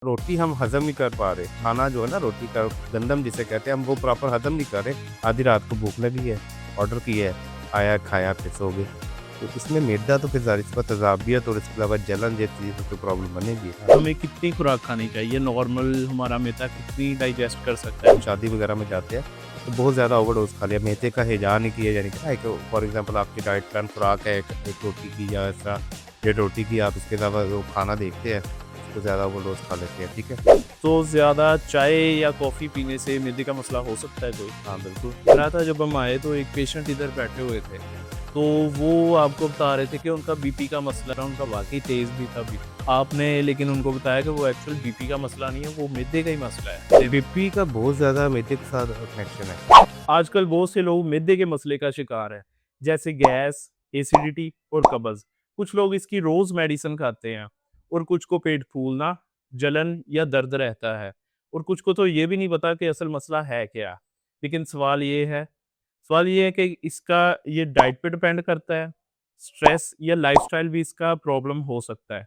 रोटी हम हज़म नहीं कर पा रहे, खाना जो है ना रोटी का गंदम जिसे कहते हैं हम वो प्रॉपर हज़म नहीं कर रहे, आधी रात को भूख लगी है, ऑर्डर किया है, आया खाया फिर सो गए। तो इसमें मैदा तो फिर ज़ाहिर सी बात तेज़ाबियत और इसके अलावा जलन जैसी चीज़ें तो प्रॉब्लम बनेगी। हमें कितनी खुराक खानी चाहिए? नॉर्मल हमारा मैदा कितनी डाइजेस्ट कर सकता है? हम शादी वगैरह में जाते हैं, तो बहुत ज़्यादा ओवरडोज़ खा लिया, मैदे का हिजान नहीं किया यानी कि ना एक फॉर एग्ज़ाम्पल आपकी डाइट प्लान खुराक है एक रोटी की या इस तरह 1 रोटी की आप इसके अलावा वो खाना देखते हैं, उसको ज़्यादा ओवरडोज़ खा लेते हैं, ठीक है? तो ज़्यादा चाय या कॉफ़ी पीने से मैदे का मसला हो सकता है कोई? हाँ, बिल्कुल। कह रहा था जब हम आए तो एक पेशेंट इधर बैठे हुए थे, तो वो आपको बता रहे थे कि उनका बीपी का मसला था, उनका वाक़ई तेज़ भी था बीपी। आपने लेकिन उनको बताया कि वो एक्चुअल बीपी का मसला नहीं है, वो मैदे का ही मसला है। बीपी का बहुत ज़्यादा मैदे के साथ कनेक्शन है। आजकल बहुत से लोग मैदे के मसले का शिकार हैं, जैसे गैस, एसिडिटी और कब्ज़। कुछ लोग इसकी रोज़ मेडिसिन खाते हैं और कुछ को पेट फूलना, जलन या दर्द रहता है और कुछ को तो ये भी नहीं पता कि असल मसला है क्या। लेकिन सवाल ये है कि इसका ये डाइट पे डिपेंड करता है, स्ट्रेस या लाइफ़स्टाइल भी इसका प्रॉब्लम हो सकता है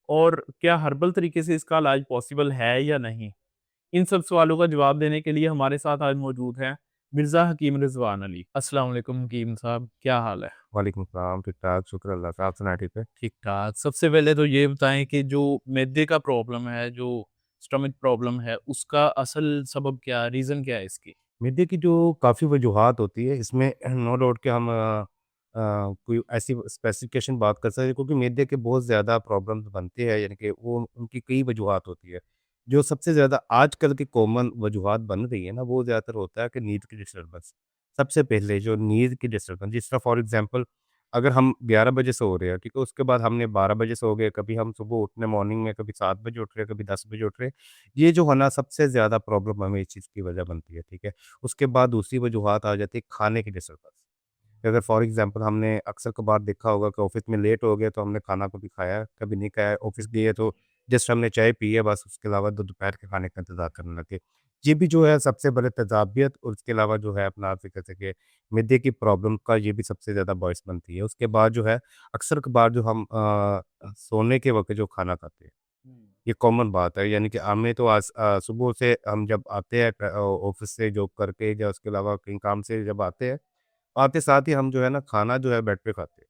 और क्या हर्बल तरीके से इसका इलाज पॉसिबल है या नहीं? इन सब सवालों का जवाब देने के लिए हमारे साथ आज मौजूद हैं मिर्ज़ा हकीम रिज़वान अली। अस्सलाम वालेकुम हकीम साहब, क्या हाल है? वालेकुम सलाम, ठीक-ठाक, शुक्र अल्लाह का, आप सुनाएँ ठीक है? ठीक-ठाक। सबसे पहले तो ये बताएँ कि जो मैदे का प्रॉब्लम है, जो स्टमक प्रॉब्लम है, उसका असल सबब क्या है, रीज़न क्या है इसकी? मैदे की जो काफ़ी वजूहात होती है, इसमें नो डाउट कि हम कोई ऐसी स्पेसिफ़िकेशन बात कर सकते हैं क्योंकि मैदे के बहुत ज़्यादा प्रॉब्लम्स बनते हैं, यानी कि वो उनकी कई वजूहात होती है। जो सबसे ज़्यादा आजकल की कॉमन वजूहात बन रही है ना, वो ज़्यादातर होता है कि नींद की डिस्टर्बेंस। सबसे पहले जो नींद की डिस्टर्बेंस, जिस तरह फॉर एग्ज़ाम्पल अगर हम 11 बजे सो रहे हैं, ठीक है? उसके बाद हमने 12 बजे सो गए, कभी हम सुबह उठने मॉर्निंग में कभी 7 बजे उठ रहे हैं, कभी 10 बजे उठ रहे हैं। ये जो है ना सबसे ज़्यादा प्रॉब्लम हमें इस चीज़ की वजह बनती है, ठीक है? उसके बाद दूसरी वजूहात आ जाती है खाने की डिस्टर्बेंस। अगर फॉर एग्ज़ाम्पल हमने अक्सर कभार देखा होगा कि ऑफ़िस में लेट हो गए तो हमने खाना कभी खाया, कभी नहीं खाया, ऑफ़िस गए तो जस्ट हमने चाय पी है बस, उसके अलावा तो दोपहर के खाने का इंतज़ार करने लगे। ये भी जो है सबसे बड़े तेज़ाबियत और उसके अलावा जो है अपना आप ये कह सकें मिद्दे की प्रॉब्लम का ये भी सबसे ज़्यादा बॉयस बनती है। उसके बाद जो है अक्सर कभार जो हम सोने के वक़्त जो खाना खाते हैं, हुँ। ये कॉमन बात है, यानी कि हमें तो सुबह से हम जब आते हैं ऑफ़िस से जॉब करके या उसके अलावा कहीं काम से जब आते हैं, आते साथ ही हम जो है ना खाना जो है बेड पे खाते हैं।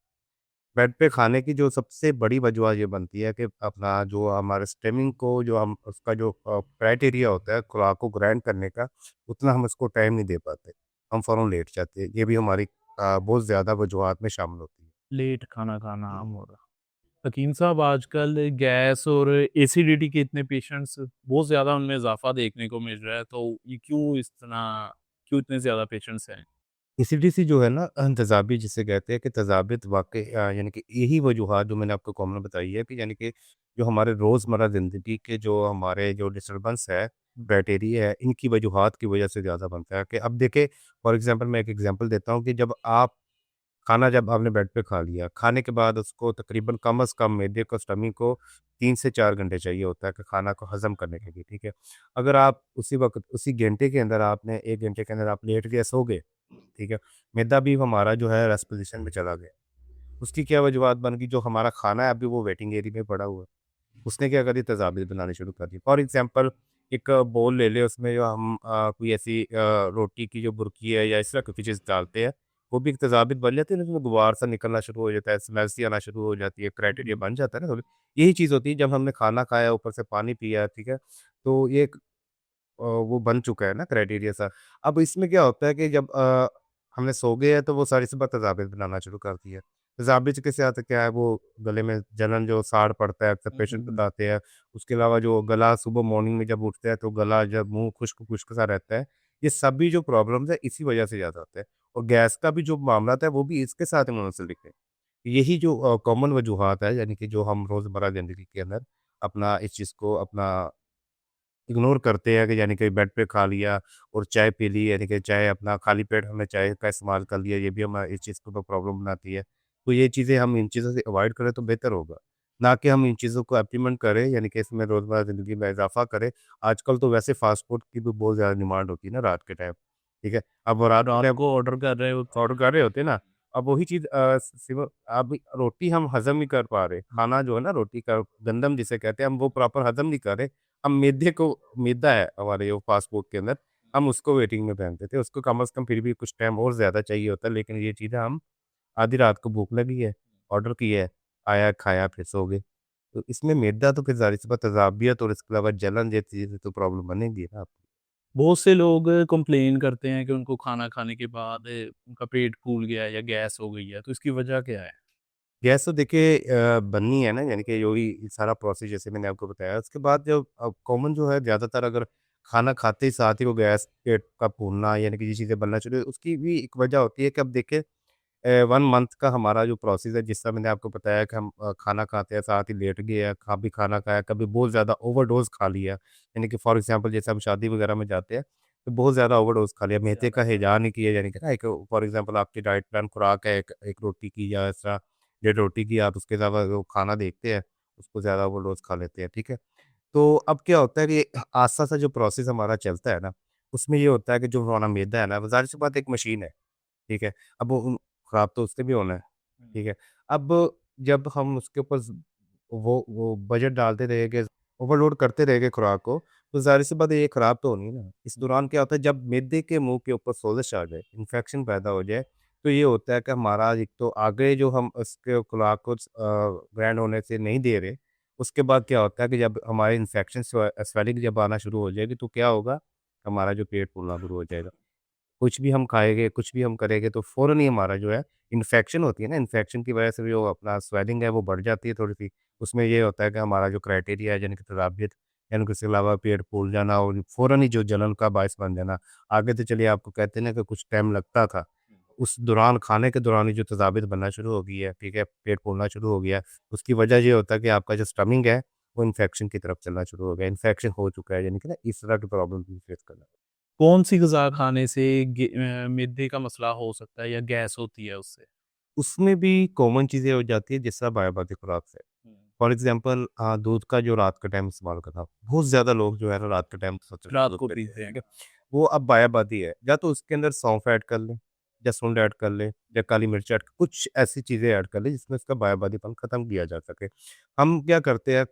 बेड पे खाने की जो सबसे बड़ी वजह ये बनती है कि अपना जो हमारे स्टेमिंग को जो हम उसका जो क्राइटेरिया होता है खुराक को ग्राइंड करने का, उतना हम उसको टाइम नहीं दे पाते। हम फ़ौरन लेट जाते हैं। ये भी हमारी बहुत ज़्यादा वजूहात में शामिल होती है। लेट खाना खाना आम हो रहा। हकीम साहब आजकल गैस और एसिडिटी के इतने पेशेंट्स बहुत ज़्यादा उनमें इज़ाफ़ा देखने को मिल रहा है, तो ये क्यों इतने ज़्यादा पेशेंट्स हैं? एसिडिटी जो है ना तेज़ाबियत जिसे कहते हैं कि तेज़ाबियत वाक़ई यानी कि यही वजूहात जो मैंने आपको कॉमन बताई है कि यानी कि जो हमारे रोज़मर्रा ज़िंदगी के जो हमारे जो डिस्टर्बेंस है, क्राइटेरिया है, इनकी वजूहात की वजह से ज़्यादा बनता है कि अब देखिए फॉर एग्ज़ाम्पल मैं एक एग्ज़ाम्पल देता हूँ कि जब आपने बेड पे खा लिया, खाने के बाद उसको तकरीबन कम से कम मैदे को स्टमक को 3 से 4 घंटे चाहिए होता है कि खाना को हज़म करने के लिए, ठीक है? अगर आप उसी वक़्त उसी घंटे के अंदर आपने 1 घंटे के अंदर आप लेट गए, सो गए, ठीक है? मैदा भी हमारा जो है रेस्ट पोज़ीशन में चला गया। उसकी क्या वजूहत बन गई, जो हमारा खाना है अभी वो वेटिंग एरिया में पड़ा हुआ है। उसने क्या करी तेज़ाबियत बनानी शुरू कर दी। फॉर एग्ज़ाम्पल एक बोल ले लें, उसमें जो हम कोई ऐसी रोटी की जो बुर्की है या इस तरह की चीज़ डालते हैं, वो भी एक तेज़ाबियत बन जाती है, उसमें गुबार सा निकलना शुरू हो जाता है, स्मेल सी आना शुरू हो जाती है, क्राइटेरिया बन जाता है ना, तो यही चीज़ होती है जब हमने खाना खाया, ऊपर से पानी पिया, ठीक है? तो ये एक वो बन चुका है ना क्राइटेरिया सा। अब इसमें क्या होता है कि जब हमने सो गए हैं तो वो सारी सुबह तेज़ाबियत बनाना शुरू कर दी है। तेज़ाबियत के साथ क्या है, वो गले में जलन जो साड़ पड़ता है, अक्सर हुँ, हुँ, पेशेंट हुँ। बताते हैं। उसके अलावा जो गला सुबह मॉर्निंग में जब उठते हैं तो गला जब मुँह खुश्क-खुश्क सा रहता है। ये सभी जो प्रॉब्लम्स है इसी वजह से ज़्यादा होता है। और गैस का भी जो मामला था वो भी इसके साथ ही मुंसलिक है। यही जो कॉमन वजूहात है, यानी कि जो हम रोज़मर्रा ज़िंदगी के अंदर अपना इस चीज़ को अपना इग्नोर करते हैं कि यानी कि बेड पे खा लिया और चाय पी ली, यानी कि चाय अपना खाली पेट हमने चाय का इस्तेमाल कर लिया, ये भी हमें इस चीज़ को तो प्रॉब्लम बनाती है। तो ये चीज़ें हम इन चीज़ों से अवॉइड करें तो बेहतर होगा, ना कि हम इन चीज़ों को इम्प्लीमेंट करें, यानी कि इसमें रोज़मर्रा ज़िंदगी में इज़ाफ़ा करें। आजकल तो वैसे फ़ास्ट फ़ूड की भी बहुत ज़्यादा डिमांड होती है ना रात के टाइम, ठीक है? अब रात रात में को ऑर्डर कर रहे होते ऑर्डर हैं। कर रहे होते हैं ना, अब वही चीज़ सिव अब रोटी हम हज़म नहीं कर पा रहे, हुँ। खाना जो है ना रोटी का गंदम जिसे कहते हैं हम वो प्रॉपर हज़म नहीं कर रहे, हम मैदे को मैदा है हमारे जो फ़ास्ट फूड के अंदर, हम उसको वेटिंग में पहनते थे। उसको कम से कम फिर भी कुछ टाइम और ज़्यादा चाहिए होता है, लेकिन ये चीज़ें हम आधी रात को भूख लगी है, ऑर्डर किया है, आया, खाया, फिर सो गए। तो इसमें मैदा तो फिर ज़ाहिर-सी बात तेज़ाबियत और इसके अलावा जलन जैसी चीज़ें तो प्रॉब्लम बनेगी ना। बहुत से लोग कंप्लेन करते हैं कि उनको खाना खाने के बाद उनका पेट फूल गया है या गैस हो गई है, तो इसकी वजह क्या है? गैस तो देखिए बननी है ना, यानी कि जो ही सारा प्रोसेस जैसे मैंने आपको बताया, उसके बाद जब कॉमन जो है ज़्यादातर अगर खाना खाते ही साथ ही वो गैस पेट का फूलना यानी कि ये चीज़ें बनना शुरू उसकी भी एक वजह होती है कि अब देखिए 1 मंथ का हमारा जो प्रोसेस है जिस तरह मैंने आपको बताया कि हम खाना खाते हैं साथ ही लेट गए हैं, कभी खाना खाया, कभी बहुत ज़्यादा ओवरडोज़ खा लिया। यानी कि फॉर एग्ज़ाम्पल जैसे हम शादी वगैरह में जाते हैं, तो बहुत ज़्यादा ओवरडोज़ खा लिया, मैदे का हिजान नहीं किया यानी कि ना एक फॉर एग्ज़ाम्पल आपकी डाइट प्लान खुराक है एक एक रोटी की या इस तरह 1.5 रोटी की आप उसके अलावा वो खाना देखते हैं, उसको ज़्यादा ओवरडोज़ खा लेते हैं, ठीक है? तो अब क्या होता है कि आस्ता-सा जो प्रोसेस हमारा चलता है ना, उसमें ये होता है कि जो हमारा मैदा है ना, वो ज़ाहिर-सी बात है एक मशीन है, ठीक है? अब वो खराब तो उससे भी होना है, हुँ। ठीक है? अब जब हम उसके ऊपर वो बजट डालते रहेंगे, ओवरलोड करते रहेंगे खुराक को, तो ज़ाहिर-सी बात है ये खराब तो होनी है ना। इस दौरान क्या होता है जब मैदे के मुँह के ऊपर सोज़श आ जाए, इन्फेक्शन पैदा हो जाए, तो ये होता है कि हमारा एक तो आगे जो हम उसके खुराक को ग्राइंड होने से नहीं दे रहे, उसके बाद क्या होता है कि जब हमारे इन्फेक्शन स्वेलिंग जब आना शुरू हो जाएगी, तो क्या होगा? हमारा जो पेट फूलना शुरू हो जाएगा। कुछ भी हम खाएँगे, कुछ भी हम करेंगे तो फ़ौरन ही हमारा जो है इन्फेक्शन होती है ना, इन्फेक्शन की वजह से जो अपना स्वेलिंग है वो बढ़ जाती है थोड़ी-सी। उसमें ये होता है कि हमारा जो क्राइटेरिया है यानी कि तदाबियत यानी कि उसके अलावा पेट फूल जाना और फ़ौरन ही जो जलन का बायस बन जाना। आगे तो चलिए आपको कहते हैं ना कि कुछ टाइम लगता था। उस दौरान खाने के दौरान ही जो तदाबियत बनना शुरू हो गई है, ठीक है? पेट फूलना शुरू हो गया है। उसकी वजह ये होता है कि आपका जो स्टमिक है वो इन्फेक्शन की तरफ चलना शुरू हो गया है। इन्फेक्शन हो चुका है यानी कि ना इस तरह की प्रॉब्लम भी फेस करना। कौन-सी ग़िज़ा खाने से मिर्दे का मसला हो सकता है या गैस होती है उससे? उसमें भी कॉमन चीज़ें हो जाती है जिस तरह बायोलॉजिकल खुराक से। हुँ। फॉर एग्ज़ाम्पल दूध का जो रात के टाइम इस्तेमाल करना, बहुत ज़्यादा लोग जो है ना रात के टाइम सोते रात दूध को पीते हैं, पीते ठीक हैं। है? वो अब बायाबादी है, या तो उसके अंदर सौंफ ऐड कर लें, या सूंड ऐड कर लें, या काली मिर्च ऐड कुछ ऐसी चीज़ें ऐड कर लें जिसमें उसका बायाबादीपन खत्म किया जा सके। हम क्या करते हैं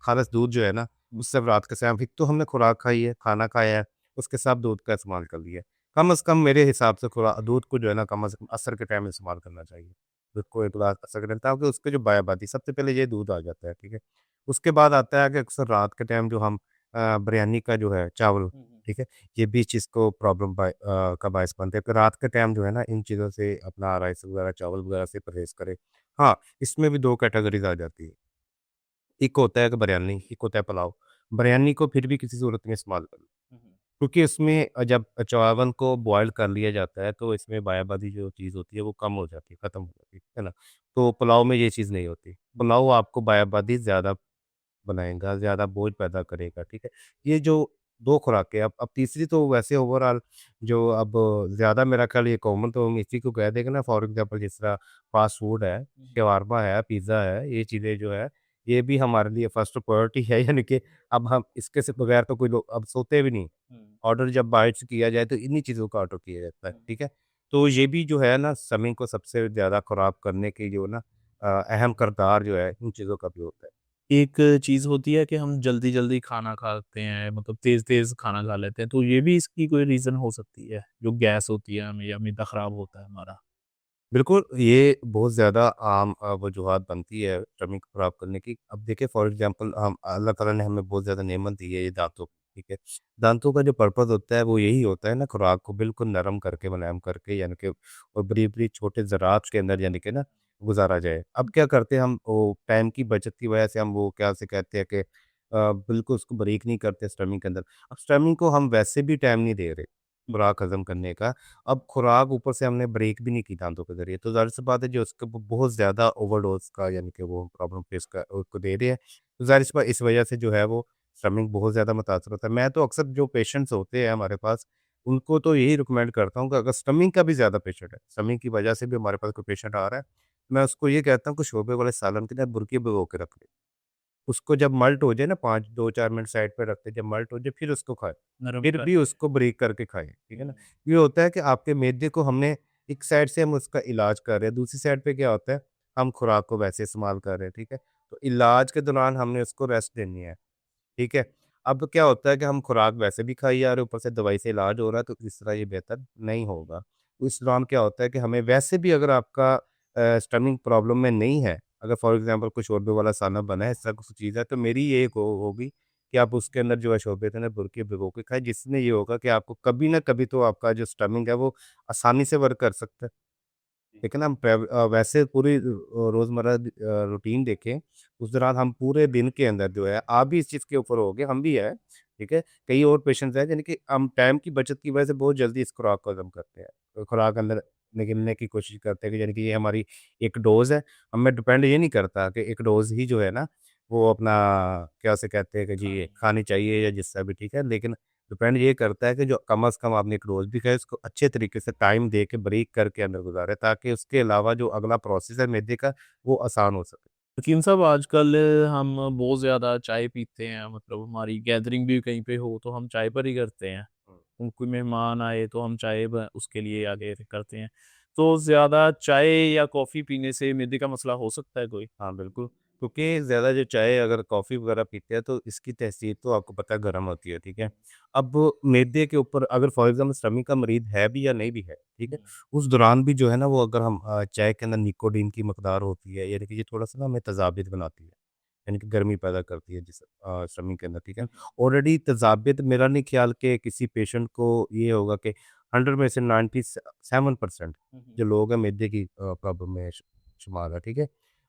खालस दूध जो है ना, उससे अब रात के समय एक तो हमने खुराक खाई है, खाना खाया है, उसके साथ दूध का इस्तेमाल कर लिया है। कम से कम मेरे हिसाब से दूध को जो है ना कम से कम असर के टाइम इस्तेमाल करना चाहिए। दूध को एक गिलास असर करें ताकि उसके जो बायाबादी सबसे पहले ये दूध आ जाता है, ठीक है? उसके बाद आता है कि अक्सर रात के टाइम जो हम बिरयानी का जो है चावल, हुँ, हुँ। ठीक है? ये भी चीज़ को प्रॉब्लम का बायस बनता है कि रात के टाइम जो है ना इन चीज़ों से अपना राइस वगैरह, चावल वगैरह से परहेज़ करें। हाँ, इसमें भी 2 कैटेगरीज़ आ जाती है। एक होता है कि बिरयानी, एक होता है पुलाव। बिरयानी को फिर भी किसी सूरत में इस्तेमाल करो, हुँ, हुँ। क्योंकि इसमें जब चावल को बॉयल कर लिया जाता है, तो इसमें बायाबादी जो चीज़ होती है, वो कम हो जाती है, खत्म हो जाती है ना? तो पुलाव में ये चीज़ नहीं होती। पुलाव आपको बायाबादी ज़्यादा बनाएगा, ज़्यादा बोझ पैदा करेगा, ठीक है? ये जो 2 खुराकें अब तीसरी तो वैसे ओवरऑल जो अब ज़्यादा मेरा ख़्याल ये कॉमन तो हम इसी को कह देंगे ना फॉर एग्ज़ाम्पल जिस तरह फ़ास्ट फूड है, हुँ, हुँ। शवारमा है, पिज़्ज़ा है, ये चीज़ें जो है, ये भी हमारे लिए फर्स्ट प्रायोरिटी है यानी कि अब हम इसके से बगैर तो कोई लोग अब सोते भी नहीं। हुँ। ऑर्डर जब बाहर से किया जाए तो इन्हीं चीज़ों का ऑर्डर किया जाता है, हुँ। ठीक है? तो ये भी जो है ना समय को सबसे ज़्यादा ख़राब करने की जो ना अहम किरदार जो है इन चीज़ों का भी होता है। एक चीज़ होती है कि हम जल्दी-जल्दी खाना खाते हैं, मतलब तेज़-तेज़ खाना खा लेते हैं, तो ये भी इसकी कोई रीज़न हो सकती है, जो गैस होती है हमें या मैदा ख़राब होता है हमारा? बिल्कुल, ये बहुत ज़्यादा आम वजूहात बनती है स्टमक ख़राब करने की। अब देखिए फॉर एग्ज़ाम्पल हम अल्लाह ताला ने हमें बहुत ज़्यादा नेमत दी है ये दाँतों की, ठीक है? दाँतों का जो पर्पज़ होता है वो यही होता है ना खुराक को बिल्कुल नरम करके, मुलायम करके यानी कि और बारीक-बारीक छोटे ज़रात के अंदर यानी कि ना गुज़ारा जाए। अब क्या करते हैं हम वो टाइम की बचत की वजह से हम वो क्या से कहते हैं कि बिल्कुल उसको बारीक नहीं करते स्टमक के अंदर। अब स्टमक को हम वैसे भी टाइम नहीं दे रहे खुराक हज़म करने का। अब खुराक ऊपर से हमने ब्रेक भी नहीं की दाँतों के ज़रिए, तो ज़ाहिर-सी बात है जो उसको बहुत ज़्यादा ओवरडोज़ का यानी कि वो प्रॉब्लम फेस कर उसको दे रहे हैं। तो ज़ाहिर-सी बात इस वजह से जो है वो स्टमक बहुत ज़्यादा मुतासर होता है। मैं तो अक्सर जो पेशेंट्स होते हैं हमारे पास, उनको तो यही रिकमेंड करता हूँ कि अगर स्टमक का भी ज़्यादा पेशेंट है, स्टमक की वजह से भी हमारे पास कोई पेशेंट आ रहा है, मैं उसको ये कहता हूँ कि शोरबे वाले सालन के ना बुरकी भिगो के रख ले। उसको जब मल्ट हो जाए ना 5 2-4 मिनट साइड पे रख के जब मल्ट हो जाए फिर उसको खाएँ। नरम फिर भी करके। उसको ब्रेक करके खाएँ, ठीक है हुँ। ना? ये होता है कि आपके मैदे को हमने एक साइड से हम उसका इलाज कर रहे हैं, दूसरी साइड पे क्या होता है, हम खुराक को वैसे इस्तेमाल कर रहे हैं, ठीक है? तो इलाज के दौरान हमने उसको रेस्ट देनी है। ठीक है? अब क्या होता है कि हम खुराक वैसे भी खाई जा रहे हैं, ऊपर से दवाई से इलाज हो रहा है, तो इस तरह ये बेहतर नहीं होगा। तो इस दौरान क्या होता है कि हमें वैसे भी अगर आपका स्टमक प्रॉब्लम में नहीं है, अगर फॉर एग्ज़ाम्पल कुछ शोरबे वाला खाना बना है, इस तरह कुछ चीज़ है, तो मेरी ये होगी कि आप उसके अंदर जो है शोरबे के अंदर बुरकी भिगो के खाएँ, जिसमें ये होगा कि आपको कभी ना कभी तो आपका जो स्टमक है, वो आसानी से वर्क कर सकता है। लेकिन हम वैसे पूरी रोज़मर्रा रूटीन देखें, उस दौरान हम पूरे दिन के अंदर जो है, आप भी इस चीज़ के ऊपर होगे, हम भी हैं, ठीक है? कई और पेशेंट्स हैं, यानी कि हम टाइम की बचत की वजह से बहुत जल्दी इस खुराक को हज़म करते हैं। खुराक अंदर निगलने की कोशिश करते हैं कि यानी कि ये हमारी एक डोज़ है, हमें डिपेंड ये नहीं करता कि एक डोज़ ही जो है ना, वो अपना क्या उसे कहते हैं कि जी, खानी चाहिए या जिससे भी, ठीक है? लेकिन डिपेंड ये करता है कि जो कम से कम आपने एक रोज़ भी खाया, उसको अच्छे तरीके से टाइम दे के ब्रेक करके अंदर गुज़ारें, ताकि उसके अलावा जो अगला प्रोसेस है मैदे का, वो आसान हो सके। हकीम साहब आजकल हम बहुत ज़्यादा चाय पीते हैं, मतलब हमारी गैदरिंग भी कहीं पे हो तो हम चाय पर ही करते हैं। हुँ। कोई मेहमान आए तो हम चाय उसके लिए आगे करते हैं। तो ज़्यादा चाय या कॉफ़ी पीने से मिर्दी का मसला हो सकता है कोई? हाँ, बिल्कुल, क्योंकि ज़्यादा जो चाय अगर कॉफ़ी वग़ैरह पीते हैं, तो इसकी तासीर तो आपको पता है गरम होती है, ठीक है? अब मैदे के ऊपर अगर फॉर एग्ज़ाम्पल स्टमक का मरीज़ है भी या नहीं भी है, ठीक है? उस दौरान भी जो है ना, वो अगर हम चाय के अंदर निकोटीन की मकदार होती है, यानी कि ये थोड़ा-सा ना हमें तेज़ाबियत बनाती है। यानी कि गर्मी पैदा करती है जिस स्टमक के अंदर, ठीक है। ऑलरेडी तेज़ाबियत मेरा नहीं ख्याल कि किसी पेशेंट को ये होगा कि 100 में से 97% जो लोग हैं मैदे की प्रॉब्लम में शुमार है, ठीक है।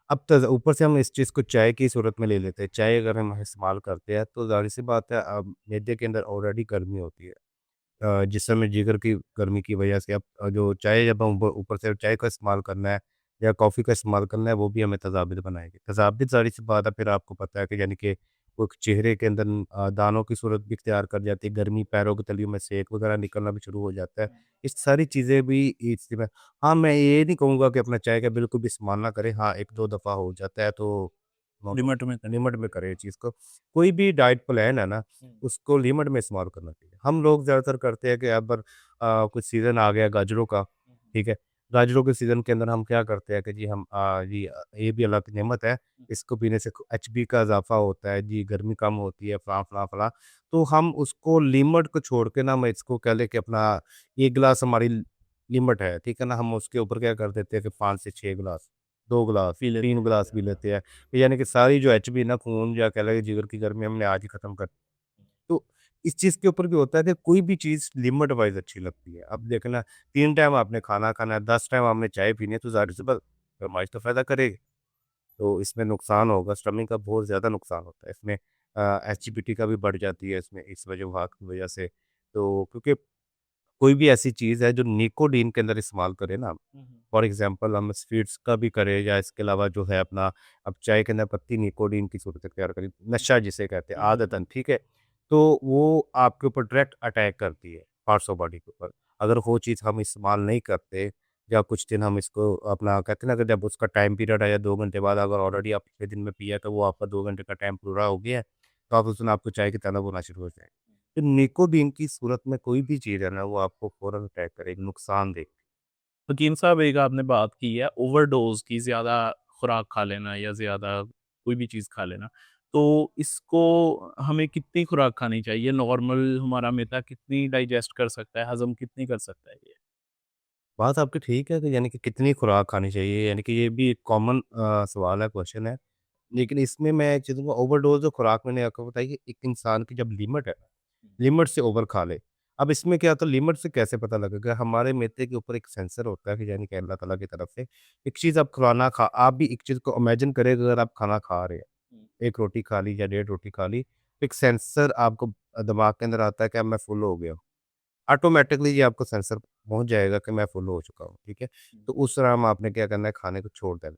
अब ऊपर से हम इस चीज़ को चाय की सूरत में ले लेते हैं। चाय अगर हम इस्तेमाल करते हैं तो ज़ाहिर-सी बात है मैदे के अंदर ऑलरेडी गर्मी होती है। जिस समय जिगर की गर्मी की वजह से अब जो चाय जब हम ऊपर से चाय का इस्तेमाल करना है या कॉफ़ी का इस्तेमाल करना है, वो भी हमें तेज़ाबित बनाएगी। तेज़ाबित ज़ाहिर-सी बात है, फिर आपको पता है कि यानी कि वो चेहरे के अंदर दानों की सूरत भी इख्तियार कर जाती है, गर्मी पैरों की तलियों में सेक वगैरह निकलना भी शुरू हो जाता है। इस सारी चीज़ें भी इसमें हाँ, मैं ये नहीं कहूँगा कि अपना चाय का बिल्कुल भी इस्तेमाल ना करें। हाँ, 1-2 दफ़ा हो जाता है तो लिमिट में करें। लिमिट में करें इस चीज़ को। कोई भी डाइट प्लान है ना, उसको लिमिट में इस्तेमाल करना चाहिए। हम लोग ज़्यादातर करते हैं कि अगर कुछ सीज़न आ गया गाजरों का, ठीक है? गाजरों के सीज़न के अंदर हम क्या करते हैं कि जी हम ये भी अल्लाह की नेमत है, इसको पीने से एचबी का इज़ाफ़ा होता है, जी गर्मी कम होती है, फलाँ-फलाँ-फलाँ। तो हम उसको लिमिट को छोड़ के ना, हम इसको कह लें कि अपना 1 गिलास हमारी लिमिट है, ठीक है ना? हम उसके ऊपर क्या कर देते हैं कि 5 से 6 गिलास, 2 गिलास, पी लेते 3 हैं। गिलास पी लेते हैं। यानी कि सारी जो एचबी ना, खून या कह लें जिगर की गर्मी हमने आज ही खत्म कर। तो इस चीज़ के ऊपर भी होता है कि कोई भी चीज़ लिमिट वाइज़ अच्छी लगती है। अब देखना 3 टाइम आपने खाना खाना है, 10 टाइम आपने चाय पीनी है, तो ज़ाहिर-सी बात फरमाइश तो फ़ायदा करेगी। तो इसमें नुकसान होगा, स्टमक का बहुत ज़्यादा नुकसान होता है। इसमें एसिडिटी का भी बढ़ जाती है इसमें इस वजह की वजह से। तो क्योंकि कोई भी ऐसी चीज़ है जो निकोटीन के अंदर इस्तेमाल करें ना, फॉर एग्ज़ाम्पल हम स्वीट्स का भी करें या इसके अलावा जो है अपना अब चाय के अंदर पत्ती निकोटीन की सूरत इख्तियार करें, नशा जिसे कहते हैं आदतन, ठीक है? तो वो आपके ऊपर डायरेक्ट अटैक करती है पार्ट्स ऑफ बॉडी के ऊपर। अगर वो चीज़ हम इस्तेमाल नहीं करते या कुछ दिन हम इसको अपना कहते हैं ना कि जब उसका टाइम पीरियड है या 2 घंटे बाद अगर ऑलरेडी आप पिछले दिन में पिया तो वो आपका 2 घंटे का टाइम पूरा हो गया है, तो आप उस दिन आपको चाय की तलब होना शुरू हो जाएगी। तो निकोटीन की सूरत में कोई भी चीज़ है ना, वो आपको फ़ौरन अटैक करेगी, नुकसान देगी। हकीम साहब एक आपने बात की है ओवरडोज़ की, ज़्यादा खुराक खा लेना या ज़्यादा कोई भी चीज़ खा लेना। तो इसको हमें कितनी खुराक खानी चाहिए? नॉर्मल हमारा मैदा कितनी डाइजेस्ट कर सकता है, हज़म कितनी कर सकता है ये? बात आपकी ठीक है कि यानी कि कितनी खुराक खानी चाहिए, यानी कि ये भी एक कॉमन सवाल है, क्वेश्चन है। लेकिन इसमें मैं एक चीज़ कहूँगा, ओवरडोज़ जो खुराक मैंने आपको बताई कि एक इंसान की जब लिमिट है, लिमिट से ओवर खा ले। अब इसमें क्या होता है, लिमिट से कैसे पता लगेगा? हमारे मैदे के ऊपर एक सेंसर होता है कि यानी कि अल्लाह ताला की तरफ से एक चीज़ आप भी एक चीज़ को इमेजिन करें कि अगर आप खाना खा रहे हैं, 1 रोटी खा ली या डेढ़ रोटी खा ली, तो एक सेंसर आपको दिमाग के अंदर आता है कि अब मैं फुल हो गया हूँ। ऑटोमैटिकली ये आपको सेंसर पहुँच जाएगा कि मैं फुल हो चुका हूँ, ठीक है? तो उस दौरान आपने क्या करना है, खाने को छोड़ देना।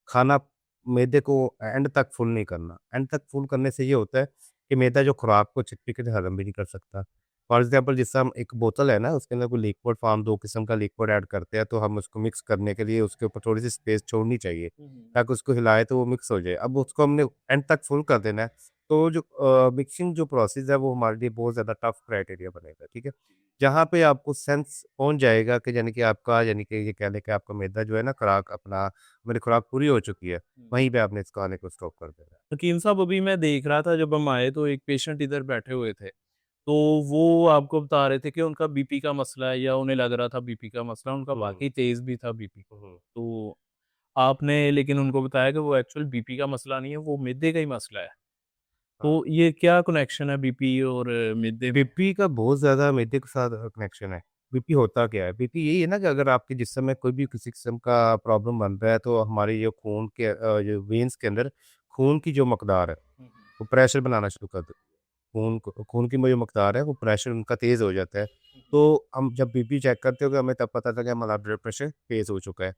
खाना मैदे को एंड तक फुल नहीं करना। एंड तक फुल करने से ये होता है कि मैदा जो खुराक को अच्छी तरीके से हज़म भी नहीं कर सकता। फॉर एग्ज़ाम्पल जैसे हम एक बोतल है ना, उसके अंदर कोई लिक्विड फॉर्म 2 किस्म का लिक्विड ऐड करते हैं, तो हम उसको मिक्स करने के लिए उसके ऊपर थोड़ी-सी स्पेस छोड़नी चाहिए, ताकि उसको हिलाएँ तो वो मिक्स हो जाए। अब उसको हमने एंड तक फुल कर देना है, तो जो मिक्सिंग जो प्रोसेस है वो हमारे लिए बहुत ज़्यादा टफ क्राइटेरिया बनेगा, ठीक है? जहाँ पे आपको सेंस पहुँच जाएगा कि यानी कि आपका यानी कि ये कह लें कि आपका मैदा जो है ना खुराक अपना मेरी खुराक पूरी हो चुकी है, वहीं पे आपने इस खाने को स्टॉप कर देना है। हकीम साहब, अभी मैं देख रहा था जब हम आए तो एक पेशेंट इधर बैठे हुए थे। तो वो आपको बता रहे थे कि उनका बीपी का मसला है, या उन्हें लग रहा था बीपी का मसला, उनका हुँ, वाक़ई तेज़ भी था बीपी। हुँ, तो आपने लेकिन उनको बताया कि वो एक्चुअल बीपी का मसला नहीं है, वो मिर्दे का ही मसला है। हाँ। तो ये क्या कनेक्शन है बीपी और मिर्दे में? बीपी का बहुत ज़्यादा मैदे के साथ कनेक्शन है। बीपी होता क्या है? बीपी यही है ना कि अगर आपके जिस्म में कोई भी किसी किस्म का प्रॉब्लम बन रहा है तो हमारे ये खून के जो वेन्स के अंदर खून की जो मकदार है, हुँ, हुँ। वो प्रेशर बनाना शुरू कर देती है। खून की में जो मकदार है वो प्रेशर उनका तेज़ हो जाता है। हुँ, हुँ। तो हम जब बीपी चेक करते हो तो हमें तब पता था कि हमारा ब्लड प्रेशर तेज़ हो चुका है।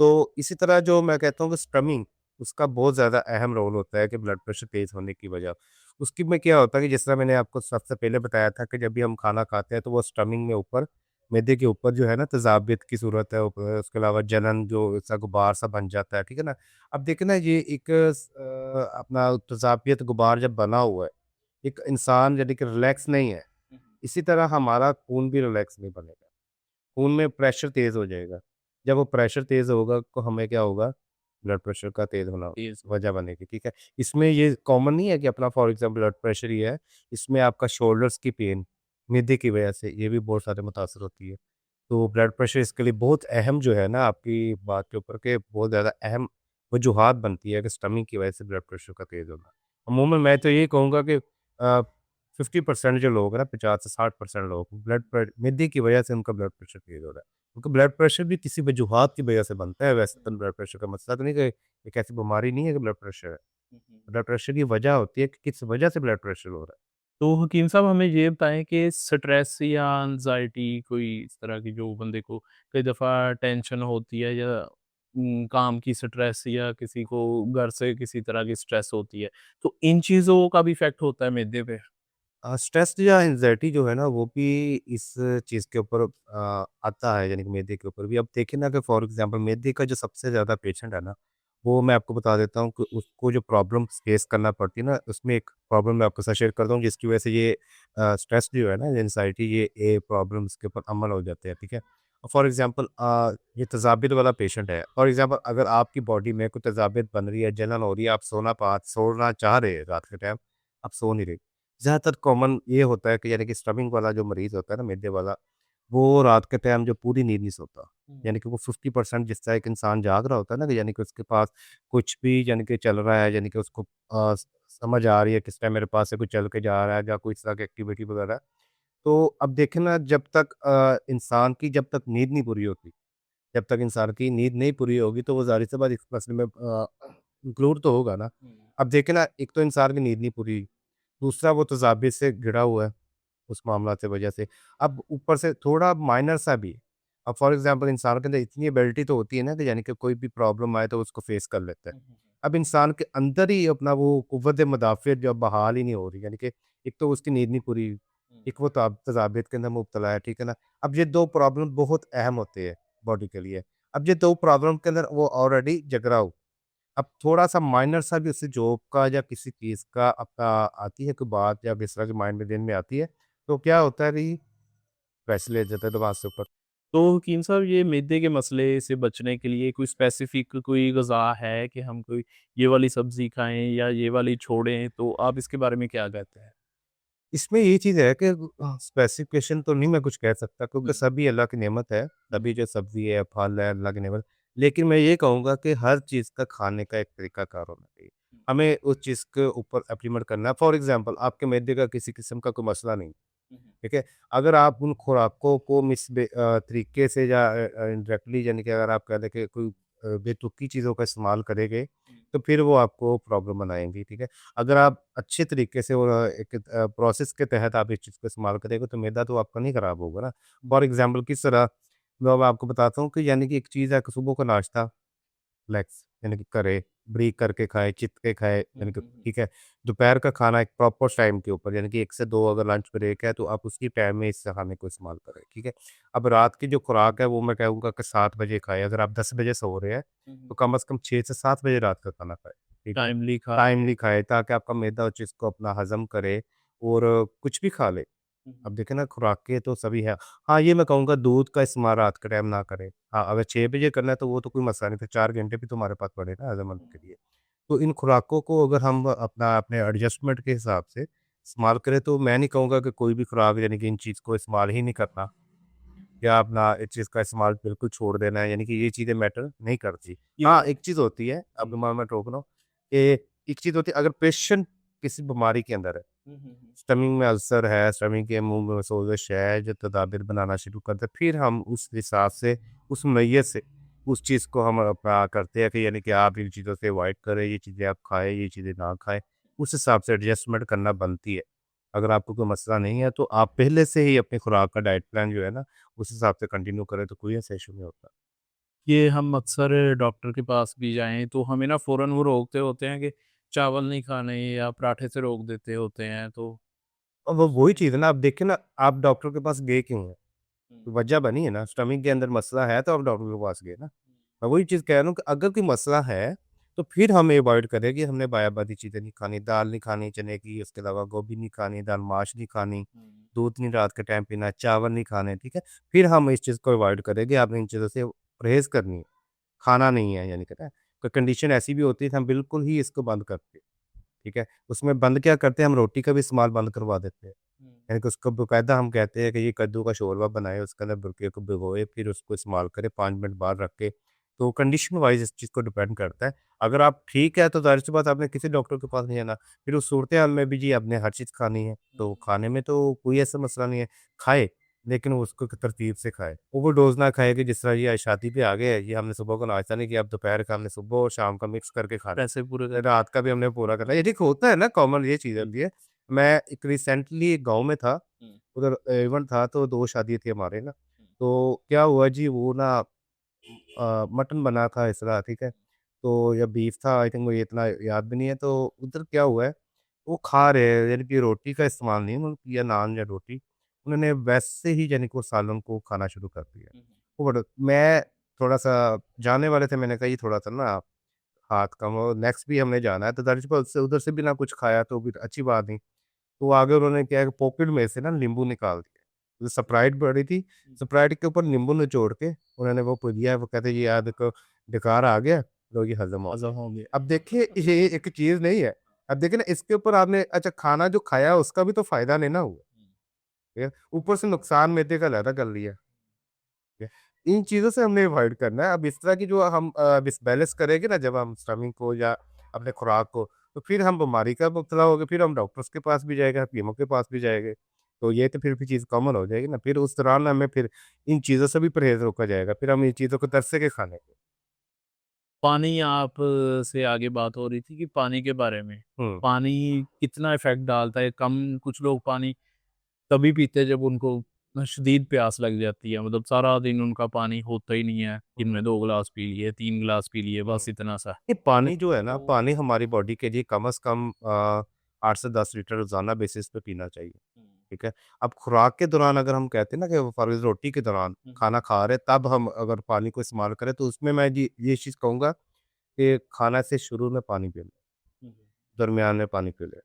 तो इसी तरह जो मैं कहता हूँ कि स्टमिंग उसका बहुत ज़्यादा अहम रोल होता है कि ब्लड प्रेशर तेज़ होने की वजह। उसकी में क्या होता है कि जिस तरह मैंने आपको सबसे पहले बताया था कि जब भी हम खाना खाते हैं तो वो स्टमिंग में ऊपर मैदे के ऊपर जो है ना तेज़ाबियत की सूरत है ऊपर उसके अलावा जलन जो ऐसा गुबार सा बन जाता है, ठीक है ना? अब देखिए ना ये एक अपना तेज़ाबियत गुबार जब बना हुआ है, एक इंसान यदि कि रिलैक्स नहीं है, हुँ, हुँ। इसी तरह हमारा खून भी रिलैक्स नहीं बनेगा। खून में प्रेशर तेज़ हो जाएगा। जब वो प्रेशर तेज़ होगा तो हमें क्या होगा? ब्लड प्रेशर का तेज़ होना तेज़ वजह बनेगी, ठीक है? इसमें ये कॉमन नहीं है कि अपना फॉर एग्ज़ाम्पल ब्लड प्रेशर ही है, इसमें आपका शोल्डर्स की पेन, मिद्दे की वजह से ये भी बहुत ज़्यादा मुतासर होती है। तो ब्लड प्रेशर इसके लिए बहुत अहम जो है ना आपकी बात के ऊपर के बहुत ज़्यादा अहम वजूहात बनती है कि स्टमक की वजह से ब्लड प्रेशर का तेज़ होना। अमूमन मैं तो यही कहूँगा कि 50% जो लोग हैं ना 50 से 60% लोग मिद्दे की वजह से उनका ब्लड प्रेशर तेज़ हो रहा है। क्योंकि ब्लड प्रेशर भी किसी वजूहात की वजह से बनता है वैसे तो ब्लड प्रेशर का मसला तो नहीं कि एक ऐसी बीमारी नहीं है कि ब्लड प्रेशर है। हुँ, हुँ। ब्लड प्रेशर की वजह होती है कि किस वजह से ब्लड प्रेशर हो रहा है। तो हकीम साहब, हमें ये बताएँ कि स्ट्रेस या एंग्ज़ायटी कोई इस तरह की जो बंदे को कई दफ़ा टेंशन होती है, या काम की स्ट्रेस, या किसी को घर से किसी तरह की स्ट्रेस होती है, तो इन चीज़ों का भी इफ़ेक्ट होता है मैदे पे? स्ट्रेस या एंग्ज़ायटी जो है ना वो भी इस चीज़ के ऊपर आता है यानी कि मैदे के ऊपर भी। अब देखिए ना कि फॉर एग्ज़ाम्पल मैदे का जो सबसे ज़्यादा पेशेंट है ना, वो मैं आपको बता देता हूँ कि उसको जो प्रॉब्लम्स फेस करना पड़ती है ना, उसमें एक प्रॉब्लम मैं आपके साथ शेयर करता हूँ जिसकी वजह से ये स्ट्रेस जो है ना, एंग्ज़ायटी ये प्रॉब्लम्स के ऊपर अमल हो जाते हैं, ठीक है? फॉर एग्ज़ाम्पल ये तज़ाबियत वाला पेशेंट है। फॉर एग्ज़ाम्पल अगर आपकी बॉडी में कोई तज़ाबियत बन रही है, जलन हो रही है, आप सोना चाह रहे हैं रात के टाइम, आप सो नहीं रहे। ज़्यादातर कॉमन ये होता है कि यानी कि स्टमिंग वाला जो मरीज़ होता है ना मैदे वाला, वो रात के टाइम जो पूरी नींद नहीं सोता। हुँ। यानी कि वो 50% जिस तरह एक इंसान जाग रहा होता है ना कि यानी कि उसके पास कुछ भी यानी कि चल रहा है, यानी कि उसको समझ आ रही है किस टाइम मेरे पास से कोई चल के जा रहा है या कोई इस तरह की एक्टिविटी वगैरह। तो अब देखें ना जब तक इंसान की जब तक नींद नहीं पूरी होती, जब तक इंसान की नींद नहीं पूरी होगी तो वो ज़ाहिर-सी बात इस मसले में इंक्लूड तो होगा ना। हुँ। अब देखें ना एक तो इंसान की नींद नहीं पूरी, दूसरा वो तज़ाबियत से घिरा हुआ है। उस मामला की वजह से। अब ऊपर से थोड़ा माइनर सा भी, अब फॉर एग्ज़ाम्पल इंसान के अंदर इतनी एबिलिटी तो होती है ना कि यानी कि कोई भी प्रॉब्लम आए तो उसको फेस कर लेता है। हुँ, हुँ, हुँ। अब इंसान के अंदर ही अपना वो कुव्वत मुदाफ़ियत जो बहाल ही नहीं हो रही, यानी कि एक तो उसकी नींद नहीं पूरी, हुँ। एक वो तज़ाबियत के अंदर मुब्तला है, ठीक है ना? अब ये 2 प्रॉब्लम बहुत अहम होते हैं बॉडी के लिए। अब ये 2 प्रॉब्लम के अंदर वो ऑलरेडी जग रहा हो, अब थोड़ा-सा माइनर सा भी उससे जॉब का या किसी चीज़ का अपना आती है कोई बात या किस तरह की माइंड में दिन में आती है, तो क्या होता है कि वैसे ले जाता है दिमाग से ऊपर। तो हकीम साहब, ये मैदे के मसले से बचने के लिए कोई स्पेसिफ़िक कोई ग़िज़ा है कि हम कोई ये वाली सब्ज़ी खाएँ या ये वाली छोड़ें, तो आप इसके बारे में क्या कहते हैं? इसमें ये चीज़ है कि स्पेसिफ़िकेशन तो नहीं मैं कुछ कह सकता क्योंकि हुँ, सभी अल्लाह की नेमत है, हुँ, सभी जो सब्ज़ी है, फल है, अल्लाह की नेमत। लेकिन मैं ये कहूँगा कि हर चीज़ का खाने का एक तरीक़ाकार होना चाहिए। हुँ, हमें उस चीज़ के ऊपर इम्प्लीमेंट करना है। फॉर एग्ज़ाम्पल आपके मैदे का किसी किस्म का कोई मसला नहीं, हुँ, हुँ, ठीक है? अगर आप उन खुराकों को तरीके से या इनडायरेक्टली यानी कि अगर आप कह लें कि कोई बेतुकी चीज़ों का इस्तेमाल करेंगे, हुँ, तो फिर वो आपको प्रॉब्लम बनाएँगी, ठीक है? अगर आप अच्छे तरीके से और एक प्रोसेस के तहत आप इस चीज़ को इस्तेमाल करेंगे, तो मैदा तो आपका नहीं खराब होगा ना। हुँ, फॉर एग्ज़ाम्पल किस तरह, मैं आपको बताता हूँ कि यानी कि एक चीज़ है कि सुबह का नाश्ता फ्लेक्स यानी कि करे, ब्रेक करके खाए, चित के खाए, हुँ, यानी कि हुँ, हुँ। ठीक है। दोपहर का खाना एक प्रॉपर टाइम के ऊपर यानी कि 1 से 2 अगर लंच ब्रेक है, तो आप उसी टाइम में इस खाने को इस्तेमाल करें, ठीक है। अब रात की जो खुराक है, वो मैं कहूँगा कि 7 बजे खाएँ। अगर आप 10 बजे सो रहे हैं, हुँ, हुँ। तो कम से कम 6 से 7 बजे रात का खाना खाएँ। ठीक है? टाइमली खा टाइमली खाएँ ताकि आपका मैदा उस चीज़ को अपना हज़म करे और कुछ भी खा ले। हुँ, अब हुँ। देखिए ना खुराकें तो सभी हैं। हाँ, ये मैं कहूँगा दूध का इस्तेमाल रात के टाइम ना करें। हाँ, अगर 6 बजे करना है तो वो तो कोई मसला नहीं, फिर 4 घंटे भी तो हमारे पास पड़े ना हज़म होने के लिए। तो इन खुराकों को अगर हम अपने एडजस्टमेंट के हिसाब से इस्तेमाल करें तो मैं नहीं कहूँगा कि कोई भी खुराक यानी कि इन चीज़ को इस्तेमाल ही नहीं करना या अपना इस चीज़ का इस्तेमाल बिल्कुल छोड़ देना है, यानी कि ये चीज़ें मैटर नहीं करती। ये हाँ, तो एक चीज़ होती है, जी। अब मैं टोक रहा हूँ कि एक चीज़ होती है अगर पेशेंट किसी बीमारी के अंदर है, हुँ, हुँ, हुँ। स्टमक में अल्सर है, स्टमक के मुँह में सोज़श है, जो तदाबीर बनाना शुरू करते हैं, फिर हम उस हिसाब से, उस नैयत से उस चीज़ को हम अपना करते हैं कि यानी कि आप इन चीज़ों से अवॉइड करें, ये चीज़ें आप खाएँ, ये चीज़ें ना खाएँ। उस हिसाब से एडजस्टमेंट करना बनती है। अगर आपको कोई मसला नहीं है, तो आप पहले से ही अपनी खुराक का डाइट प्लान जो है ना, उस हिसाब से कंटिन्यू करें, तो कोई ऐसा इश्यू नहीं होता। ये हम अक्सर डॉक्टर के पास भी जाएँ तो हमें ना फ़ौरन वो रोकते होते हैं कि चावल नहीं खाने या पराठे से रोक देते होते हैं तो और वो वही चीज़ है ना, आप देखिए ना, आप डॉक्टर के पास गए क्यों हैं? हुँ, वजह बनी है ना, स्टमक के अंदर मसला है, तो आप डॉक्टर के पास गए ना। मैं वही चीज़ कह रहा हूँ कि अगर कोई मसला है, तो फिर हमें अवॉइड करें कि हमने बाया-बादी चीज़ें नहीं खानी, दाल नहीं खानी चने की, उसके अलावा गोभी नहीं खानी, दाल माश नहीं खानी, हुँ, दूध नहीं रात के टाइम पीना, चावल नहीं खाने, ठीक है? फिर हम इस चीज़ को अवॉइड करें कि आपने इन चीज़ों से परहेज़ करनी है, खाना नहीं है यानी कि ना। कोई कंडीशन ऐसी भी होती है कि हम बिल्कुल ही इसको बंद करते हैं, ठीक है? उसमें बंद क्या करते हैं, हम रोटी का भी इस्तेमाल बंद करवा देते हैं। हुँ, यानी कि उसको बाकायदा हम कहते हैं कि ये कद्दू का शोरबा बनाएँ, उसके अंदर बुरके को भिगोए, फिर उसको इस्तेमाल करें, 5 मिनट बाहर रख के। तो कंडीशन वाइज़ इस चीज़ को डिपेंड करता है। अगर आप ठीक है, तो ज़ाहिर-सी बात है आपने किसी डॉक्टर के पास नहीं जाना। फिर उस सूरत-ए-हाल में भी जी आपने हर चीज़ खानी है, हुँ, तो खाने में तो कोई ऐसा मसला नहीं है। खाए, लेकिन उसको तरतीब से खाए। ओवरडोज़ ना खाए कि जिस तरह ये आज शादी पे आ गए, ये हमने सुबह को नाश्ता नहीं किया, अब दोपहर का हमने सुबह और शाम का मिक्स करके खाना पैसे पूरे है। कर रात का भी हमने पूरा करना है। ये ठीक होता है ना, कॉमन ये चीज़ जी, होती है। मैं एक रिसेंटली एक गाँव में था, हुँ, उधर इवेंट था तो 2 शादी थी हमारे ना, हुँ, तो क्या हुआ जी वो ना मटन बना था इस तरह, ठीक है? तो या बीफ था, आई थिंक मुझे इतना याद भी नहीं है, तो उधर क्या हुआ है, वो खा रहे हैं यानी कि रोटी का इस्तेमाल नहीं उन्होंने किया, नान या रोटी, उन्होंने वैसे ही यानी कि वो सालन को खाना शुरू कर दिया। हुँ, वो बड़ा मैं थोड़ा-सा जानने वाले थे, मैंने कहा ये थोड़ा-सा ना हाथ कम और नेक्स्ट भी हमने जाना है, तो ज़ाहिर-सी बात है उधर से भी ना कुछ खाया तो फिर अच्छी बात नहीं। तो आगे उन्होंने क्या है कि पॉकेट में से ना नींबू निकाल दिया। जो स्प्राइट पड़ी थी, हुँ, स्प्राइट के ऊपर नींबू निचोड़ के उन्होंने वो पी लिया। वो कहते हैं, "ये यार देखो बेकार आ गया, लो ये हज़म हो हज़म गया।" हो गया। अब देखिए ये एक चीज़ नहीं है। अब देखिए ना इसके ऊपर आपने अच्छा खाना जो खाया उसका भी तो फ़ायदा नहीं ना हुआ, हुँ, ठीक है? ऊपर से नुकसान मैदे का ज़्यादा कर लिया, ठीक है? इन चीज़ों से हमने अवॉइड करना है। अब इस तरह की जो हम डिसबैलेंस करेंगे ना जब हम स्टमक को या अपने खुराक को, तो फिर हम बीमारी का मुब्तला होंगे, फिर हम डॉक्टर्स के पास भी जाएँगे, हकीमों के पास भी जाएँगे। तो ये तो फिर भी चीज़ कॉमन हो जाएगी ना, फिर उस दौरान हमें फिर इन चीज़ों से भी परहेज़ रोका जाएगा, फिर हम इन चीज़ों को तरसेंगे खाने को। पानी आप से आगे बात हो रही थी कि पानी के बारे में। हुँ। पानी कितना इफ़ेक्ट डालता है? कम कुछ लोग पानी तभी पीते हैं जब उनको शदीद प्यास लग जाती है, मतलब सारा दिन उनका पानी होता ही नहीं है, दिन हुँ, में 2 गिलास पी लिए, 3 गिलास पी लिए, हुँ। बस इतना सा। ये पानी जो है ना, तो पानी हमारी बॉडी के लिए कम से कम 8 से 10 लीटर रोज़ाना बेसिस पे पीना चाहिए, हुँ, ठीक है? अब खुराक के दौरान अगर हम कहते हैं ना कि फॉर रोटी के दौरान हुँ, हुँ, खाना खा रहे हैं, तब हम अगर पानी को इस्तेमाल करें, तो उसमें मैं जी ये चीज़ कहूँगा कि खाना से शुरू में पानी पी लें, हुँ, दरमियान में पानी पी लें,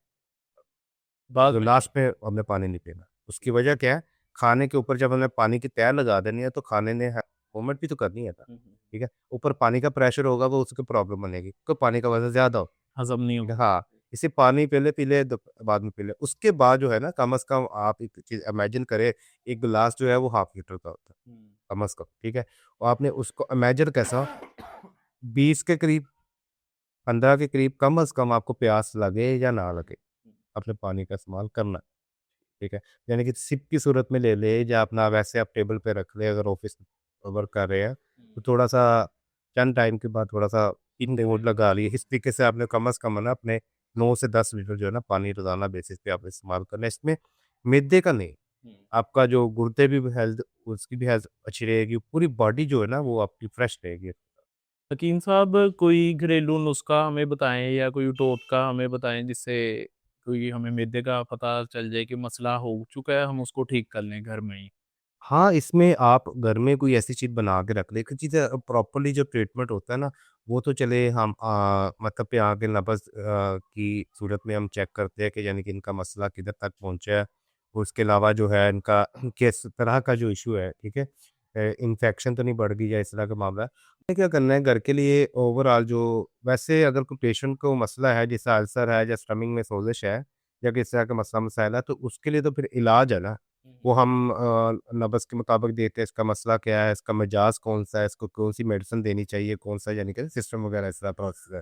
बाद जो में नहीं। लास्ट में हमने पानी नहीं पीना। उसकी वजह क्या है? खाने के ऊपर जब हमने पानी की तह लगा देनी है, तो खाने ने है मूवमेंट भी तो करनी है ना, हुँ, हुँ, ठीक है? ऊपर पानी का प्रेशर होगा, वो उसको प्रॉब्लम बनेगी, तो पानी का वज़न ज़्यादा हो, हज़म नहीं ठीक है? होगा। हाँ, इसे पानी पहले पी ले, बाद में पी ले। उसके बाद जो है ना, कम से कम आप एक चीज़ इमेजिन करें, 1 गिलास जो है वो हाफ लीटर का होता है, हुँ, कम से कम, ठीक है? और आपने उसको इमेजिन कैसा 20 के करीब, 15 के करीब कम से कम आपको प्यास लगे या ना लगे, हुँ, आपने पानी का इस्तेमाल करना है, ठीक है? यानी कि सिप की सूरत में ले ले या अपना वैसे आप टेबल पे रख लें, अगर ऑफ़िस वर्क कर रहे हैं, तो हुँ, थोड़ा-सा चंद टाइम के बाद थोड़ा-सा इन रिमोट लगा लिए। इस तरीके से आपने कम से कम है ना अपने 9 से 10 लीटर जो है ना पानी रोज़ाना बेसिस पे आप इस्तेमाल करना है। इसमें मैदे का नहीं, हुँ। आपका जो गुर्दे भी हेल्थ उसकी भी हेल्थ अच्छी रहेगी, पूरी बॉडी जो है ना वो आपकी फ्रेश रहेगी। हकीम साहब कोई घरेलू नुस्ख़ा हमें बताएँ या कोई टोटका हमें बताएँ जिससे कोई हमें मैदे का पता चल जाए कि मसला हो चुका है, हम उसको ठीक कर लें घर में ही? हाँ, इसमें आप घर में कोई ऐसी चीज़ बना के रख लें कि चीज़ें प्रॉपर्ली जो ट्रीटमेंट होता है ना, वो तो चले हम मतलब पे आके नब्ज़ की सूरत में हम चेक करते हैं कि यानी कि इनका मसला किधर तक पहुँचा है। उसके अलावा जो है इनका किस तरह का जो इश्यू है, ठीक है? इन्फेक्शन तो नहीं बढ़ गई या इस तरह का मामला है। हमें क्या करना है घर के लिए ओवरऑल जो वैसे अगर कोई पेशेंट को मसला है जैसे अल्सर है या स्टमक में सोज़िश है या किस तरह का मसला मसाइल है, तो उसके लिए तो फिर इलाज है ना। वो हम नब्ज़ के मुताबिक देते हैं, इसका मसला क्या है, इसका मिजाज कौन-सा है, इसको कौन-सी मेडिसिन देनी चाहिए, कौन-सा यानी कि सिस्टम वगैरह इस तरह प्रोसेस है।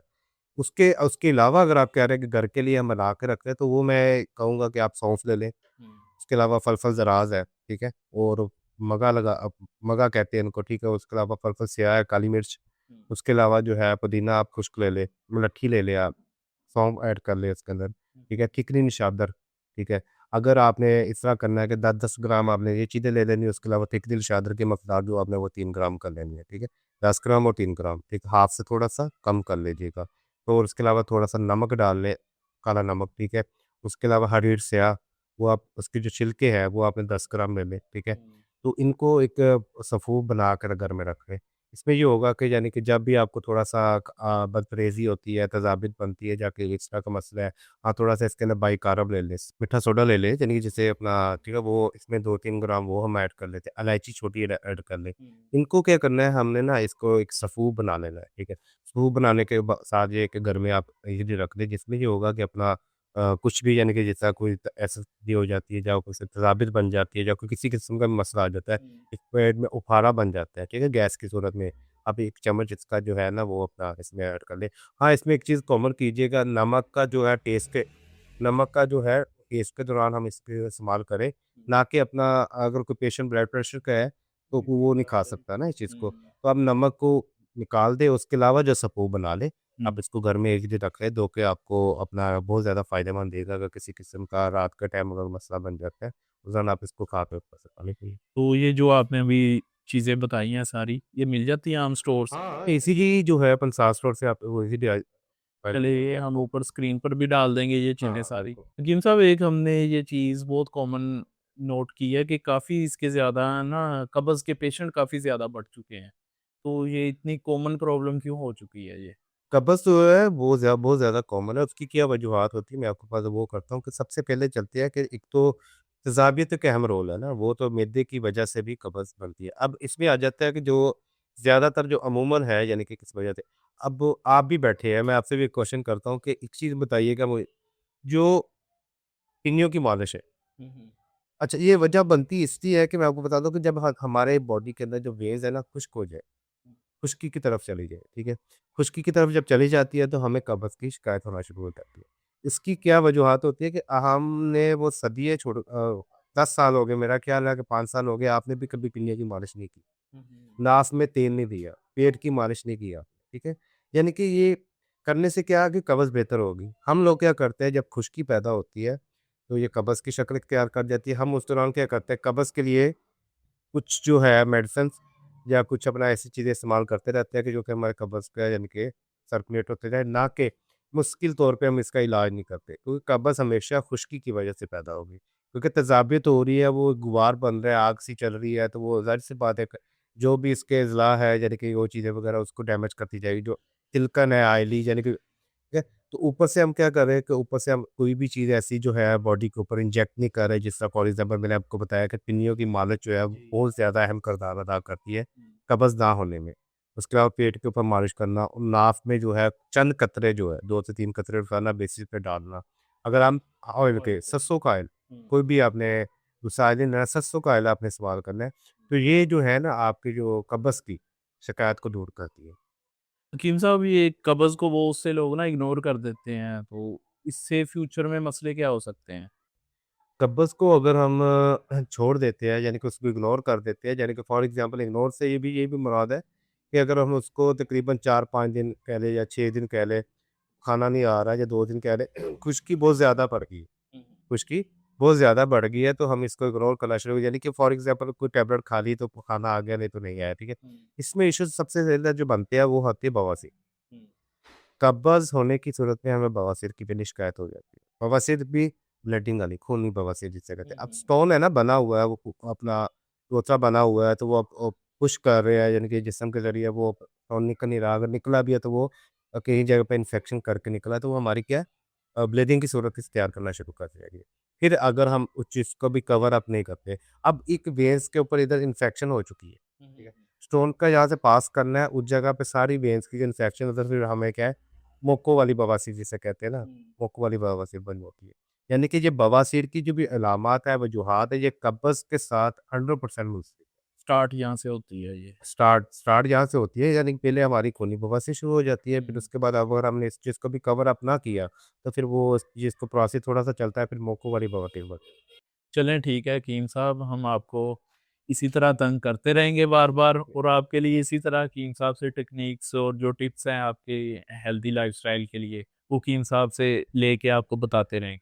उसके उसके अलावा अगर आप कह रहे हैं कि घर के लिए हम बना के रखते हैं, तो वो मैं कहूँगा कि आप सौंफ ले लें। उसके अलावा फल-फल ज़राज़ है, ठीक है? और मगा कहते हैं इनको, ठीक है? उसके अलावा फल-फल स्याह है, काली मिर्च, उसके अलावा जो है पुदीना आप खुश्क ले लें, मुलट्ठी ले लें आप, सौंफ ऐड कर लें इसके अंदर, ठीक है? किकनी निशादर, ठीक है? अगर आपने इस तरह करना है कि 10-10 ग्राम आपने ये चीज़ें ले लेनी है, उसके अलावा तिकड़ी निशादर की मकदार जो आपने वो 3 ग्राम कर लेनी है, ठीक है? 10 ग्राम और 3 ग्राम, ठीक है? हाथ से थोड़ा-सा कम कर लीजिएगा। तो और उसके अलावा थोड़ा-सा नमक डाल लें, काला नमक, ठीक है? उसके अलावा हरीर स्याह, वो आप उसके जो छिलके हैं, वो आपने 10 ग्राम ले लें, ठीक है? तो इनको एक सफ़ूफ बनाकर घर में रखें। इसमें ये होगा कि यानी कि जब भी आपको थोड़ा-सा बदपरहेज़ी होती है, तज़ाबित बनती है, जाके इस तरह का मसला है, हाँ, थोड़ा-सा इसके अंदर बाइकार्ब ले लें, मीठा सोडा ले लें, यानी कि जैसे अपना ठीक है, वो इसमें 2-3 ग्राम वो हम ऐड कर लेते हैं, इलायची छोटी ऐड कर लें। इनको क्या करना है, हमने ना इसको एक सफ़ूफ बना लेना है, ठीक है? सफ़ूफ बनाने के साथ ये कि घर में आप इज़िली रख दें, जिसमें ये होगा कि अपना कुछ भी यानी कि जैसा कोई एसिडिटी हो जाती है, या कुछ तेज़ाबित बन जाती है, या कोई किसी किस्म का मसला आ जाता है, एक पेट में उफारा बन जाता है, ठीक है? गैस की सूरत में, आप 1 चम्मच इसका जो है ना वो अपना इसमें ऐड कर लें। हाँ, इसमें एक चीज़ कॉमन कीजिएगा, नमक का जो है टेस्ट के दौरान हम इसको इस्तेमाल करें, ना कि अपना अगर कोई पेशेंट ब्लड प्रेशर का है, तो वो नहीं खा सकता ना इस चीज़ को। तो आप नमक को निकाल दें, उसके अलावा जो सपूप बना लें, आप इसको घर में एक दिन रखें, धो के आपको अपना बहुत ज़्यादा फ़ायदेमंद देगा। अगर किसी किस्म का रात के टाइम अगर मसला बन जाता है, उस दौरान आप इसको खा के ऊपर से पानी पिए। तो ये जो आपने अभी चीज़ें बताई हैं सारी, ये मिल जाती हैं आम स्टोर से? हाँ, इज़िली जो है अपन सास रोड से आप वो इज़िली चलिए हम ऊपर स्क्रीन पर भी डाल देंगे ये चीज़ें हाँ, सारी। बिल्कुल। हकीम साहब एक हमने ये चीज़ बहुत कॉमन नोट की है कि काफ़ी इसके ज़्यादा ना कब्ज़ के पेशेंट काफ़ी ज़्यादा बढ़ चुके हैं। तो ये इतनी कॉमन प्रॉब्लम क्यों हो चुकी है ये? कब्ज़ जो है वो बहुत ज़्यादा कॉमन है, उसकी क्या वजूहात होती है, मैं आपको बस वो करता हूँ कि सबसे पहले चलती है कि एक तो तेज़ाबियत का अहम रोल है ना, वो तो मैदे की वजह से भी कब्ज़ बनती है। अब इसमें आ जाता है कि जो ज़्यादातर जो अमूमन है यानी कि किस वजह से, अब आप भी बैठे हैं, मैं आपसे भी एक क्वेश्चन करता हूँ कि एक चीज़ बताइएगा मुझे, जो पिन्नियों की मालिश है, हुँ, हुँ। अच्छा ये वजह बनती इसलिए है कि मैं आपको बता दूँ कि जब ह हमारे बॉडी के अंदर जो वेन्स है ना खुश्क हो जाए, खुश्की की तरफ चली जाए, ठीक है? खुश्की की तरफ जब चली जाती है तो हमें कब्ज़ की शिकायत होना शुरू हो जाती है। इसकी क्या वजूहात होती है कि हमने वो सदिएँ 10 साल हो गए, मेरा ख़्याल है कि 5 साल हो गए, आपने भी कभी पिन्नी की मालिश नहीं की। हुँ, हुँ। नाक में तेल नहीं दिया, पेट की मालिश नहीं किया, ठीक है? यानी कि ये करने से क्या है कि कब्ज़ बेहतर होगी। हम लोग क्या करते हैं जब खुश्की पैदा होती है, तो ये कब्ज़ की शक्ल इख्तियार कर जाती है। हम उस दौरान क्या करते हैं कब्ज़ के लिए कुछ जो है मेडिसिन्स या कुछ अपना ऐसी चीज़ें इस्तेमाल करते रहते हैं कि जो कि हमारे कब्ज़ का यानी कि सर्कुलेट होते जाए, ना कि मुश्किल तौर पे हम इसका इलाज नहीं करते। क्योंकि कब्ज़ हमेशा खुश्की की वजह से पैदा होगी। क्योंकि तेज़ाबियत हो रही है, वो गुबार बन रहा है, आग सी चल रही है, तो वो ज़ाहिर-सी बात है क जो भी इसके अज़ला है यानी कि वो चीज़ें वगैरह उसको डैमेज करती जाएगी। जो तिलकन है, आयली यानी कि ठीक है? तो ऊपर से हम क्या कर रहे हैं कि ऊपर से हम कोई भी चीज़ ऐसी जो है बॉडी के ऊपर इंजेक्ट नहीं कर रहे, जिस तरह फॉर एग्ज़ाम्पल मैंने आपको बताया कि पिन्नियों की मालिश जो है वो जी। बहुत ज़्यादा अहम किरदार अदा करती है, हुँ। कब्ज़ ना होने में। उसके अलावा पेट के ऊपर मालिश करना और नाक में जो है चंद कतरे जो है 2 से 3 कतरे रोज़ाना बेसिस पे डालना। अगर हम ऑयल के सरसों का ऑयल, हुँ। कोई भी आपने सायदीन है सरसों का ऑयल आपने इस्तेमाल करना है, तो ये जो है ना आपकी जो कब्ज़ की शिकायत को दूर करती है। हकीम साहब ये कब्ज़ को बहुत से लोग ना इग्नोर कर देते हैं, तो इससे फ्यूचर में मसले क्या हो सकते हैं? कब्ज़ को अगर हम छोड़ देते हैं यानी कि उसको इग्नोर कर देते हैं, यानी कि फॉर एग्ज़ाम्पल इग्नोर से ये भी मुराद है कि अगर हम उसको तकरीबन 4-5 दिन कह लें या 6 दिन कह लें, खाना नहीं आ रहा है या 2 दिन कह लें, खुश्की बहुत ज़्यादा बढ़ गई है, हुँ, हुँ। खुश्की बहुत ज़्यादा बढ़ गई है, तो हम इसको इग्नोर करना शुरू यानी कि फॉर एग्ज़ाम्पल कोई टैबलेट खा ली तो खाना आ गया, नहीं तो नहीं आया, ठीक है? हुँ, इसमें इश्यूज़ सबसे ज़्यादा जो बनते हैं वो होती है बवासीर। हुँ। कब्ज़ होने की सूरत में हमें बवासीर की भी शिकायत हो जाती है। बवासीर भी ब्लीडिंग वाली, खूनी बवासीर जिसे कहते हुँ, हैं। अब हुँ। स्टोन है ना बना हुआ है वो अपना लोचा बना हुआ है तो वो पुश कर रहे हैं, यानी कि जिस्म के ज़रिए वो खून निकल नहीं रहा, अगर निकला भी है तो वो कहीं जगह पे इन्फेक्शन करके निकला है, तो वो हमारी क्या है ब्लीडिंग की सूरत इख्तियार करना शुरू कर जाएगी। फिर अगर हम उस चीज़ को भी कवर अप नहीं करते, अब एक वेन्स के ऊपर इधर इन्फेक्शन हो चुकी है, ठीक है? स्टोन का यहाँ से पास करना है, उस जगह पे सारी वेन्स की इन्फेक्शन उधर फिर हमें क्या है, मोको वाली बवासीर जिसे कहते हैं ना, मोको वाली बवासीर बन जाती है। यानी कि ये बवासीर की जो भी अलामात है, वजूहात है, ये कब्ज़ के साथ 100% मुंसलिक है। स्टार्ट यहाँ से होती है ये। स्टार्ट यहाँ से होती है, यानी कि पहले हमारी खूनी बवासीर शुरू हो जाती है, फिर उसके बाद अगर हमने इस चीज़ को भी कवर अप ना किया, तो फिर वो इस चीज़ को प्रोसेस थोड़ा-सा चलता है, फिर मोको वाली बवासीर बनती है। चलें ठीक है हकीम साहब, हम आपको इसी तरह तंग करते रहेंगे बार-बार और आपके लिए इसी तरह हकीम साहब से टेक्निक्स और जो टिप्स हैं आपके हेल्दी लाइफ़स्टाइल के लिए, वो हकीम साहब से लेके आपको बताते रहेंगे।